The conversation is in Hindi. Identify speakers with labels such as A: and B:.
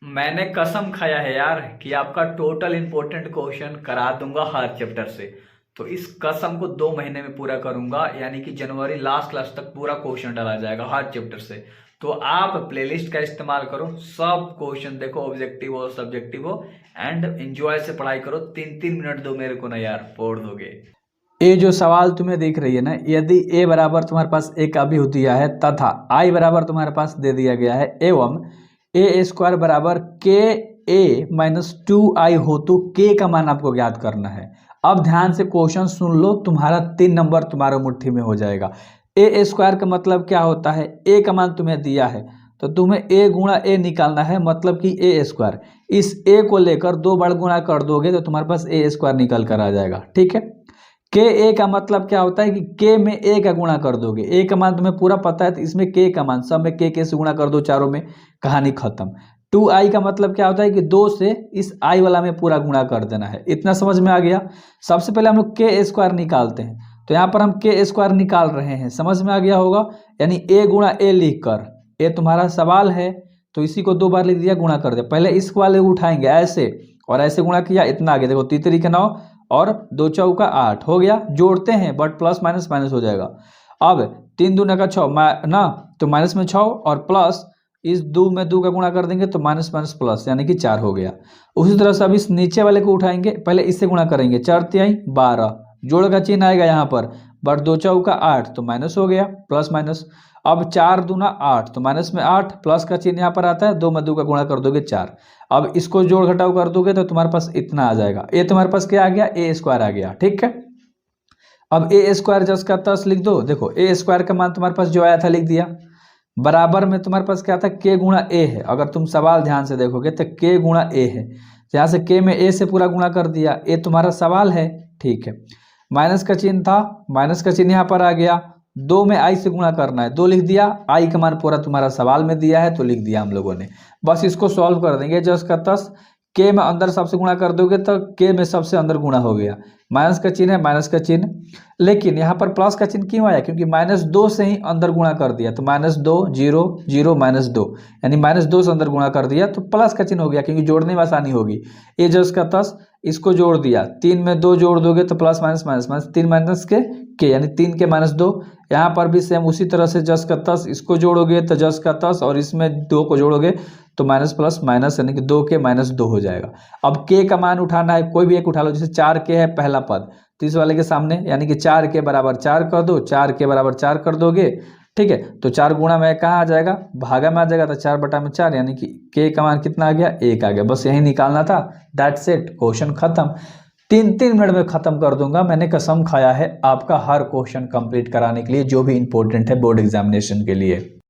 A: मैंने कसम खाया है यार कि आपका टोटल इंपॉर्टेंट क्वेश्चन करा दूंगा हर चैप्टर से। तो इस कसम को 2 महीने में पूरा करूंगा, यानी कि जनवरी लास्ट क्लास तक पूरा क्वेश्चन डाला जाएगा हर चैप्टर से। तो आप प्लेलिस्ट का इस्तेमाल करो, सब क्वेश्चन देखो, ऑब्जेक्टिव हो सब्जेक्टिव हो, एंड एंजॉय से पढ़ाई करो। 3-3 मिनट दो मेरे को ना यार, फोड़ दोगे।
B: ये जो सवाल तुम्हें दिख रही है ना, यदि a बराबर तुम्हारे पास एक अभी दिया है तथा i बराबर तुम्हारे पास दे दिया गया है एवं a स्क्वायर बराबर के ए माइनस 2i हो तो k का मान आपको ज्ञात करना है। अब ध्यान से क्वेश्चन सुन लो, तुम्हारा 3 नंबर तुम्हारे मुट्ठी में हो जाएगा। a स्क्वायर का मतलब क्या होता है, a का मान तुम्हें दिया है तो तुम्हें a गुणा a निकालना है, मतलब कि a स्क्वायर। इस a को लेकर 2 बार गुणा कर दोगे तो तुम्हारे पास a स्क्वायर निकल कर आ जाएगा। ठीक है, के ए का मतलब क्या होता है कि के में ए का गुणा कर दोगे, ए का मान तुम्हें पूरा पता है तो इसमें के का मान सब में के से गुणा कर दो, चारों में, कहानी खत्म। 2i का मतलब क्या होता है कि 2 से इस i वाला में पूरा गुणा कर देना है। इतना समझ में आ गया। सबसे पहले हम लोग के स्क्वायर निकालते हैं, तो यहाँ पर हम के स्क्वायर निकाल रहे हैं, समझ में आ गया होगा। यानी ए गुणा ए लिख कर, ए तुम्हारा सवाल है तो इसी को 2 बार लिख दिया, गुणा कर दिया। पहले इस वाले को उठाएंगे ऐसे और ऐसे गुणा किया, इतना आगे देखो, 3 3 के 9 और 2 चौका 8 हो गया। जोड़ते हैं बट प्लस माइनस माइनस हो जाएगा। अब 3 दूना का 6 ना, तो माइनस में 6 और प्लस इस 2 में 2 का गुणा कर देंगे तो माइनस माइनस प्लस यानी कि 4 हो गया। उसी तरह से अब इस नीचे वाले को उठाएंगे, पहले इससे गुणा करेंगे, 4 3 12, जोड़ का चिन्ह आएगा यहाँ पर, बट 2 चौका 8 तो माइनस हो गया, प्लस माइनस। अब 4 दूना 8 तो माइनस में 8, प्लस का चिन्ह यहाँ पर आता है, 2 में 2 का गुणा कर दोगे 4। अब इसको जोड़ घटाव कर दोगे तो तुम्हारे पास इतना आ जाएगा। ये तुम्हारे पास क्या आ गया, ए स्क्वायर आ गया। ठीक है, अब ए स्क्वायर जस का तस लिख दो। देखो ए स्क्वायर का मान तुम्हारे पास जो आया था लिख दिया, बराबर में तुम्हारे पास क्या था, के गुणा ए है। अगर तुम सवाल ध्यान से देखोगे तो के गुणा ए है, यहाँ से के में ए से पूरा गुणा कर दिया, ए तुम्हारा सवाल है। ठीक है, माइनस का चिन्ह था, माइनस का चिन्ह यहाँ पर आ गया, 2 में आई से गुणा करना है, 2 लिख दिया, आई का मान पूरा तुम्हारा सवाल में दिया है तो लिख दिया हम लोगों ने। बस इसको सॉल्व कर देंगे, जस का तस, के में अंदर सबसे गुणा कर दोगे तो के में सबसे अंदर गुणा हो गया, माइनस का चिन्ह है, माइनस का चिन्ह, लेकिन यहाँ पर प्लस का चिन्ह क्यों आया, क्योंकि -2 से ही अंदर गुणा कर दिया, तो -2 0 0 -2 यानी -2 से अंदर गुणा कर दिया तो प्लस का चिन्ह हो गया, क्योंकि जोड़ने में आसानी होगी। ए जस का तस, इसको जोड़ दिया, 3 में 2 जोड़ दोगे तो plus minus minus minus, 3 minus के यानी 3 के -2। यहाँ पर भी सेम उसी तरह से जस का तस, इसको जोड़ोगे तो जस का तस और इसमें 2 को जोड़ोगे तो माइनस प्लस माइनस यानी कि 2 के -2 हो जाएगा। अब के का मान उठाना है, कोई भी एक उठा लो, जैसे 4 के है पहला पद, तो इस वाले के सामने यानी कि 4 के बराबर 4 कर दो, 4 के बराबर 4 कर दोगे। ठीक है, तो 4 गुणा में कहाँ आ जाएगा, भागा में आ जाएगा, तो 4/4 यानी कि के का मान कितना आ गया, 1 आ गया। बस यही निकालना था, दैट्स इट, क्वेश्चन खत्म। 3 मिनट में खत्म कर दूंगा, मैंने कसम खाया है आपका हर क्वेश्चन कंप्लीट कराने के लिए, जो भी इंपॉर्टेंट है बोर्ड एग्जामिनेशन के लिए।